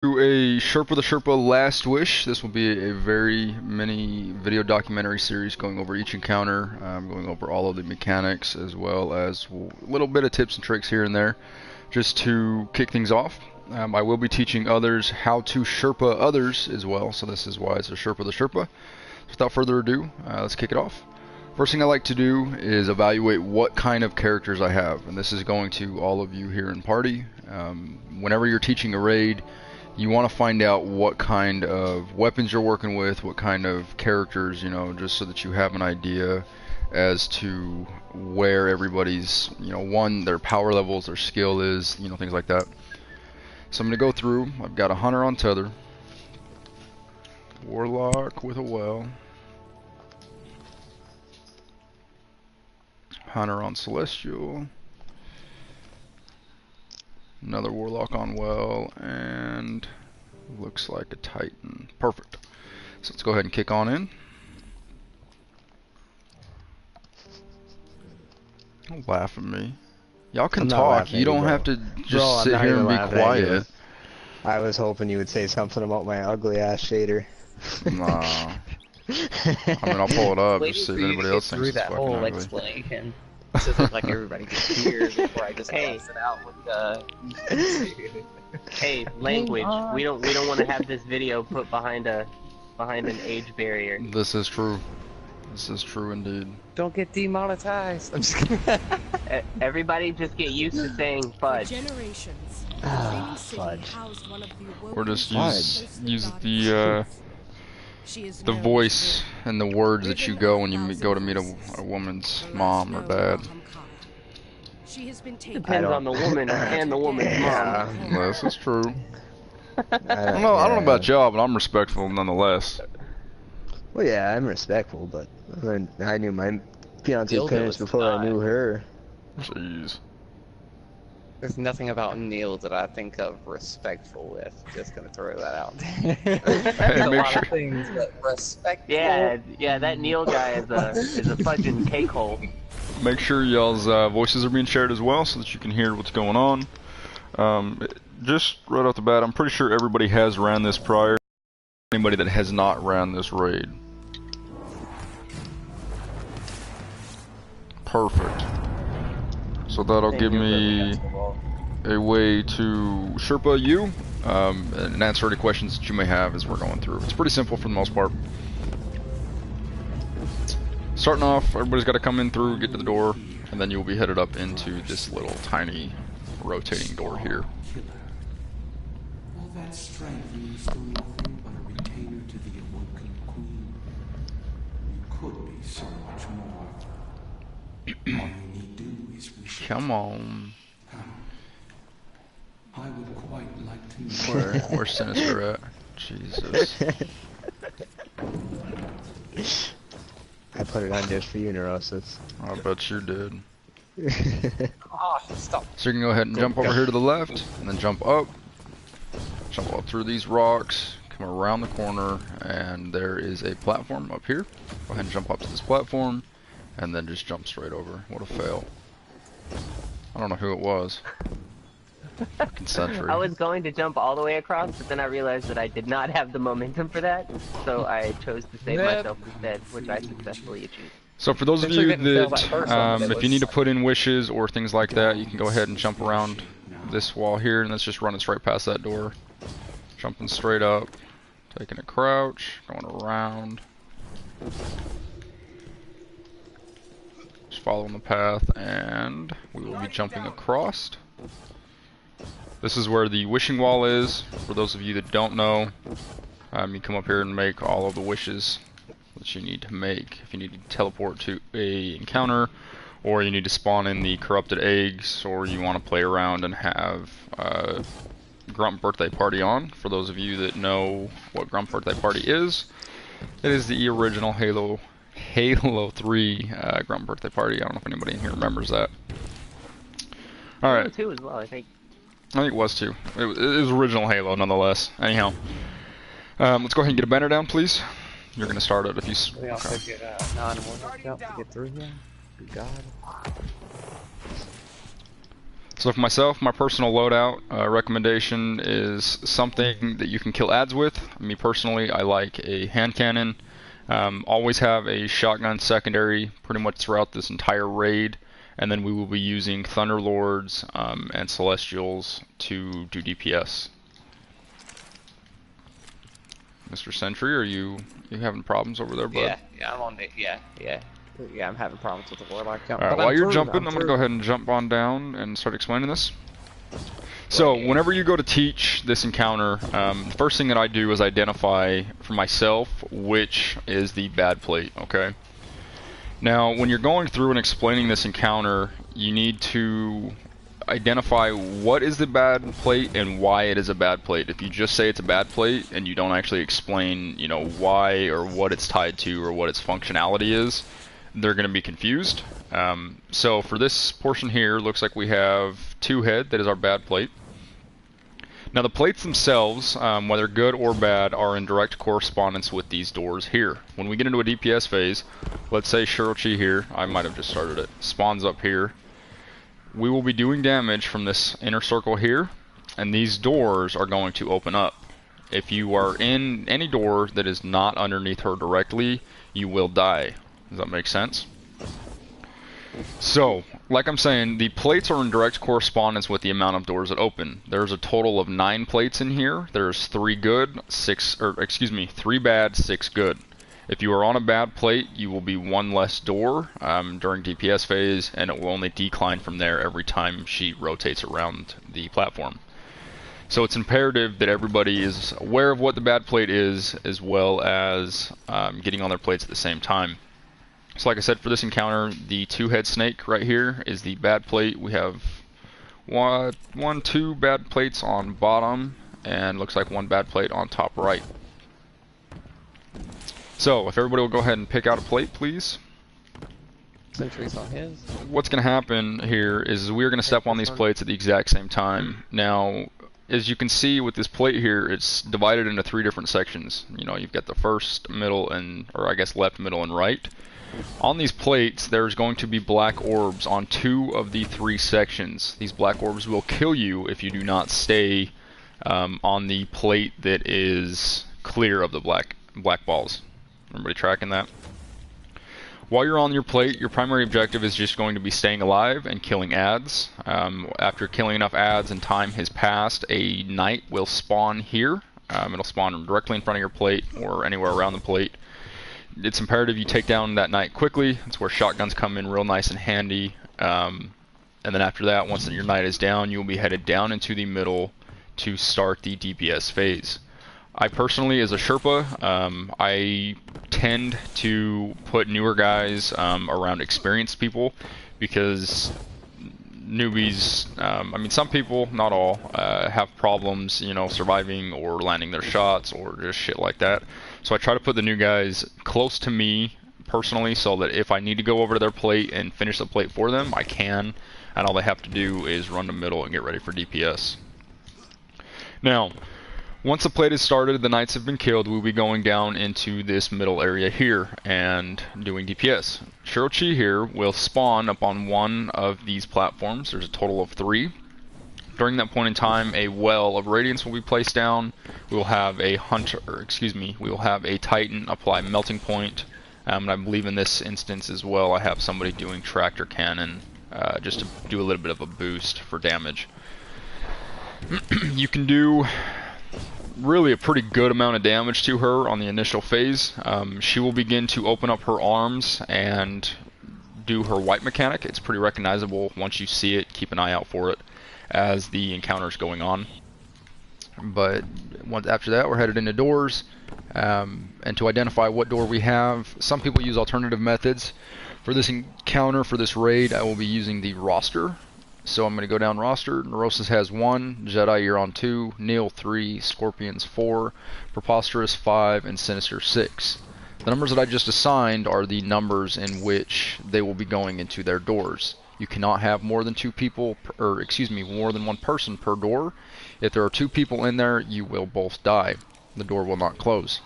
To a Sherpa the Sherpa Last Wish. This will be a very mini video documentary series going over each encounter, going over all of the mechanics as well as a little bit of tips and tricks here and there just to kick things off. I will be teaching others how to Sherpa others as well, so this is why it's a Sherpa the Sherpa. Without further ado, let's kick it off. First thing I like to do is evaluate what kind of characters I have, and this is going to all of you here in party. Whenever you're teaching a raid, you want to find out what kind of weapons you're working with, what kind of characters, just so that you have an idea as to where everybody's, their power levels, their skill is, things like that. So I'm going to go through. I've got a hunter on tether, warlock with a well, hunter on celestial, another warlock on well, and looks like a titan. Perfect. So let's go ahead and kick on in. Don't laugh at me. Y'all can talk. You don't have to just sit here and be quiet. I was hoping you would say something about my ugly ass shader. Nah. I mean, I'll pull it up just see if anybody else thinks it's fucking ugly. Explanation. So like everybody can hear before I just pass it out with the. Hey, language. We don't want to have this video put behind an age barrier. This is true. This is true indeed. Don't get demonetized. I'm just kidding. Everybody just get used to saying fudge. Fudge. Or just use the voice and the words that you go when you go to meet a woman's mom or dad. Depends on the woman and the woman's mom. This is true. I don't know about y'all, but I'm respectful nonetheless. Well, yeah, I'm respectful, but I knew my fiance's parents before I knew her. Jeez. There's nothing about Neil that I think of respectful with. Just gonna throw that out there. Hey, make sure. Things that respectful. Yeah, that Neil guy is a fudging cake hole. Make sure y'all's voices are being shared as well, so that you can hear what's going on. Just right off the bat, I'm pretty sure everybody has ran this prior. Anybody that has not ran this raid. Perfect. So that'll give me a way to Sherpa you and answer any questions that you may have as we're going through. It's pretty simple for the most part. Starting off, everybody's got to come in through, get to the door, and then you'll be headed up into this little tiny rotating door here. All that strength means still nothing but a retainer to the awoken queen. You could be so much more. All you need do is wish. Come on. I would quite like to know Where's Sinister at? Jesus. I put it on just for you, Neurosis. I bet you did. Oh, stop. So you can go ahead and jump over here to the left, and then jump up through these rocks, come around the corner, and there is a platform up here. Go ahead and jump up to this platform, and then just jump straight over. What a fail. I don't know who it was. Fucking Sentry. I was going to jump all the way across, but then I realized that I did not have the momentum for that, so I chose to save myself instead, which I successfully achieved. So for those of you that, if you need to put in wishes or things like that, you can go ahead and jump around this wall here, and let's just run it straight past that door. Jumping straight up, taking a crouch, going around. Just following the path, and we will be jumping across. This is where the wishing wall is. For those of you that don't know, you come up here and make all of the wishes that you need to make. If you need to teleport to a encounter, or you need to spawn in the corrupted eggs, or you want to play around and have Grump Birthday Party on. For those of you that know what Grump Birthday Party is, it is the original Halo 3 Grump Birthday Party. I don't know if anybody in here remembers that. Alright. Halo 2 as well, I think it was 2. It was original Halo nonetheless. Anyhow. Let's go ahead and get a banner down, please. You're going to start it if you... We also get non-immortal to get through here. Good God. So for myself, my personal loadout recommendation is something that you can kill ads with. Me personally, I like a hand cannon. Always have a shotgun secondary pretty much throughout this entire raid. And then we will be using Thunderlords and Celestials to do DPS. Mr. Sentry, are you having problems over there, bud? Yeah, I'm on it. Yeah, I'm having problems with the Warlock count. Alright, while you're jumping, I'm going to go ahead and jump on down and start explaining this. So, whenever you go to teach this encounter, the first thing that I do is identify for myself which is the bad plate, okay? Now, when you're going through and explaining this encounter, you need to identify what is the bad plate and why it is a bad plate. If you just say it's a bad plate and you don't actually explain, you know, why or what it's tied to or what its functionality is, they're going to be confused. So for this portion here, looks like we have 2 head, that is our bad plate. Now the plates themselves, whether good or bad, are in direct correspondence with these doors here. When we get into a DPS phase, let's say Shirochi here, I might have just started it, spawns up here. We will be doing damage from this inner circle here, and these doors are going to open up. If you are in any door that is not underneath her directly, you will die. Does that make sense? So, like I'm saying, the plates are in direct correspondence with the amount of doors that open. There's a total of 9 plates in here. There's 3 good, 3 bad, 6 good. If you are on a bad plate, you will be 1 less door during DPS phase, and it will only decline from there every time she rotates around the platform. So it's imperative that everybody is aware of what the bad plate is, as well as getting on their plates at the same time. So like I said, for this encounter, the 2-head snake right here is the bad plate. We have 2 bad plates on bottom, and looks like 1 bad plate on top right. So, if everybody will go ahead and pick out a plate, please. Sentry's on his. What's going to happen here is we're going to step on these plates at the exact same time. Now, as you can see with this plate here, it's divided into 3 different sections. You know, you've got the first, middle, or I guess left, middle, and right. On these plates, there's going to be black orbs on 2 of the 3 sections. These black orbs will kill you if you do not stay on the plate that is clear of the black balls. Everybody tracking that? While you're on your plate, your primary objective is just going to be staying alive and killing ads. After killing enough ads and time has passed, a knight will spawn here. It'll spawn directly in front of your plate or anywhere around the plate. It's imperative you take down that knight quickly. That's where shotguns come in real nice and handy. And then after that, once your knight is down, you'll be headed down into the middle to start the DPS phase. I personally, as a Sherpa, I tend to put newer guys around experienced people, because newbies, I mean, some people, not all, have problems, you know, surviving or landing their shots or just shit like that. So I try to put the new guys close to me personally, so that if I need to go over to their plate and finish the plate for them, I can, and all they have to do is run to middle and get ready for DPS. Now, once the plate is started, the knights have been killed, we'll be going down into this middle area here and doing DPS. Shirochi here will spawn up on 1 of these platforms. There's a total of 3. During that point in time, a well of radiance will be placed down. We will have a we will have a titan apply melting point. And I believe in this instance as well, I have somebody doing tractor cannon just to do a little bit of a boost for damage. You can do really a pretty good amount of damage to her on the initial phase. She will begin to open up her arms and do her white mechanic. It's pretty recognizable once you see it. Keep an eye out for it as the encounter is going on. But once after that, we're headed into doors, and to identify what door we have, some people use alternative methods. For this encounter, for this raid, I will be using the roster. So I'm going to go down roster. Neurosis has 1, Jedi you're on 2, Neil 3, Scorpions 4, Preposterous 5, and Sinister 6. The numbers that I just assigned are the numbers in which they will be going into their doors. You cannot have more than 2 people, more than 1 person per door. If there are 2 people in there, you will both die. The door will not close.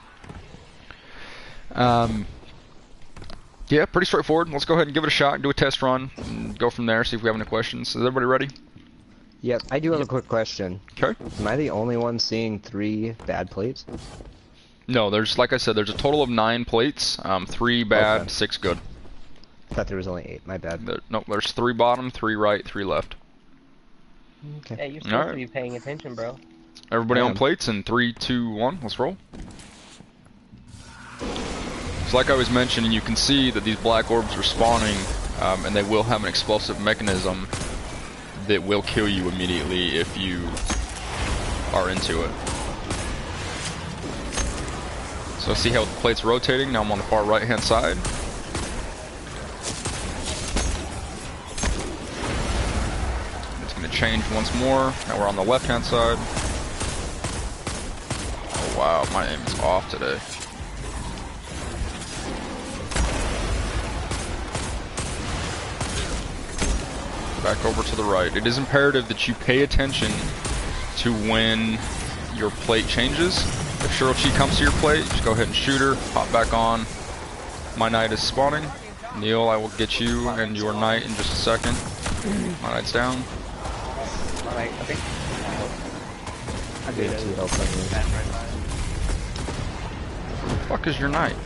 Yeah, pretty straightforward. Let's go ahead and give it a shot, do a test run, and go from there, see if we have any questions. Is everybody ready? Yep, I do have a quick question. Okay. Am I the only one seeing 3 bad plates? No, there's, like I said, there's a total of 9 plates. 3 bad, Okay. 6 good. I thought there was only 8, my bad. No, there's 3 bottom, 3 right, 3 left. Okay. Hey, you're supposed to be paying attention, bro. Everybody on plates in 3, 2, 1. Let's roll. So like I was mentioning, you can see that these black orbs are spawning, and they will have an explosive mechanism that will kill you immediately if you are into it. So see how the plate's rotating? Now I'm on the far right hand side. It's going to change once more. Now we're on the left hand side. Oh wow, my aim is off today. Back over to the right. It is imperative that you pay attention to when your plate changes. If Shirley comes to your plate, just go ahead and shoot her, hop back on. My knight is spawning. Neil, I will get you and your knight in just a second. My knight's down. Alright, I think. I did it. Where the fuck is your knight?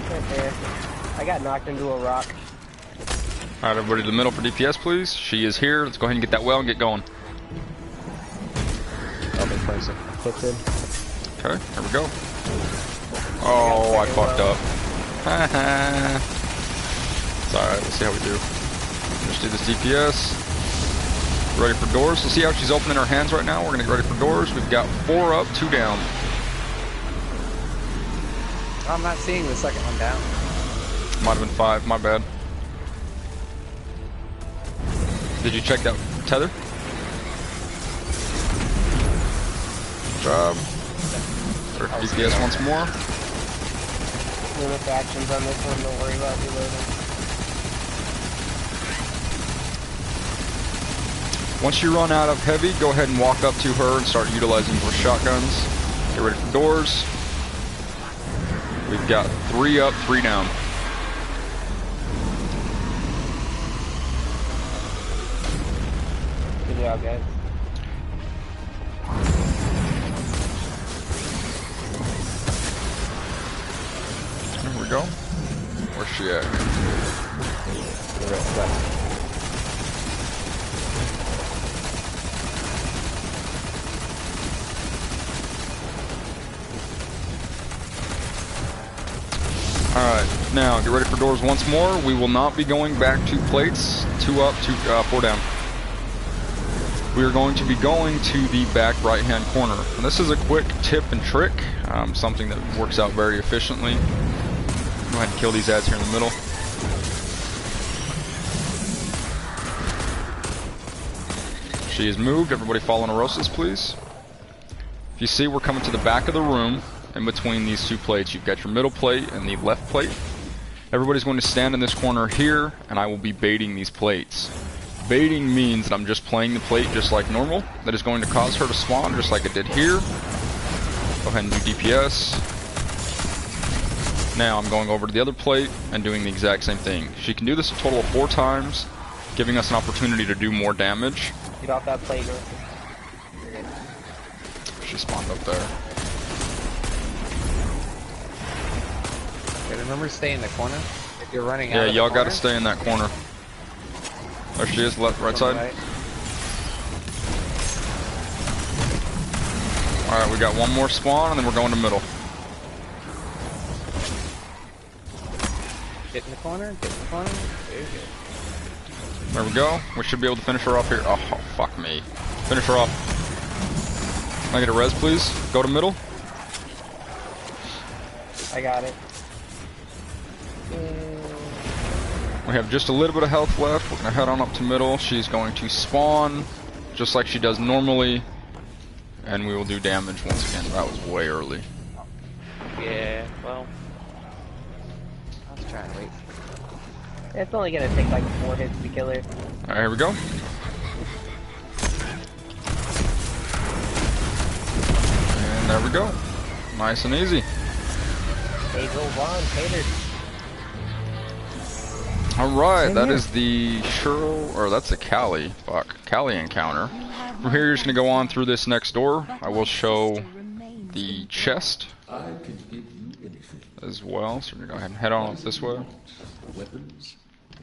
Right there. I got knocked into a rock. Alright, everybody to the middle for DPS, please. She is here. Let's go ahead and get that well and get going. Okay, here we go. Oh, I fucked up. It's alright, let's see how we do. Let's do this DPS. Ready for doors. So see how she's opening her hands right now? We're gonna get ready for doors. We've got 4 up, 2 down. I'm not seeing the second one down. Might have been 5, my bad. Did you check that tether? Good job. DPS once more. Limit actions on this one, don't worry about reloading. Once you run out of heavy, go ahead and walk up to her and start utilizing your shotguns. Get ready for doors. We've got 3 up, 3 down. Good job, guys. Here we go. Where's she at? Alright, now get ready for doors once more. We will not be going back to plates. 2 up, 4 down. We are going to be going to the back right hand corner. And this is a quick tip and trick, something that works out very efficiently. Go ahead and kill these ads here in the middle. She is moved. Everybody follow Neurosis, please. If you see, we're coming to the back of the room. In between these 2 plates, you've got your middle plate and the left plate. Everybody's going to stand in this corner here, and I will be baiting these plates. Baiting means that I'm just playing the plate just like normal. That is going to cause her to spawn just like it did here. Go ahead and do DPS. Now I'm going over to the other plate and doing the exact same thing. She can do this a total of 4 times, giving us an opportunity to do more damage. Get off that plate, bro. She spawned up there. Okay, remember stay in the corner? If you're running out Yeah, of the y'all corner, gotta stay in that corner. There she is, left, right side. right. Alright, we got 1 more spawn and then we're going to middle. Get in the corner, get in the corner. There you go. There we go. We should be able to finish her off here. Oh, fuck me. Finish her off. Can I get a res, please? Go to middle. I got it. We have just a little bit of health left. We're going to head on up to middle. She's going to spawn just like she does normally. And we will do damage once again. That was way early. Yeah, well. I was trying to wait. It's only gonna take like 4 hits to kill her. Alright, here we go. And there we go. Nice and easy. Hazel Vaughn, Tater. Alright, that is the that's the Kalli. Fuck. Kalli encounter. From here, you're just gonna go on through this next door. I will show the chest as well. So we're gonna go ahead and head on up this way. Weapons,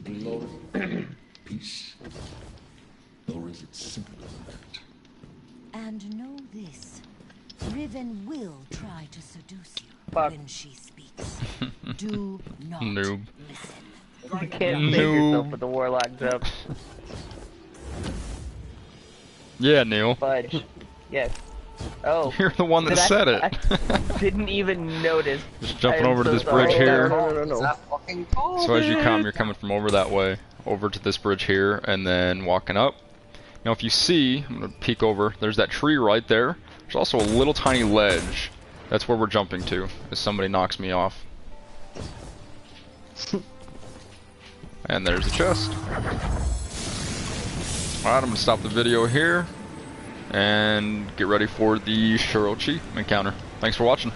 glory, peace. Or is it simpler than that? And know this, Riven will try to seduce you when she speaks. Do not Noob. listen. You can't save yourself with the warlock jump. Yeah, Neil. Fudge. Yes. Oh. You're the one that said it. I didn't even notice. Just jumping over to this bridge here. No. So as you come, you're coming from over that way, over to this bridge here, and then walking up. Now if you see, I'm going to peek over, there's that tree right there. There's also a little tiny ledge. That's where we're jumping to, as somebody knocks me off. And there's the chest. Alright, I'm going to stop the video here, and get ready for the Shirochi encounter. Thanks for watching.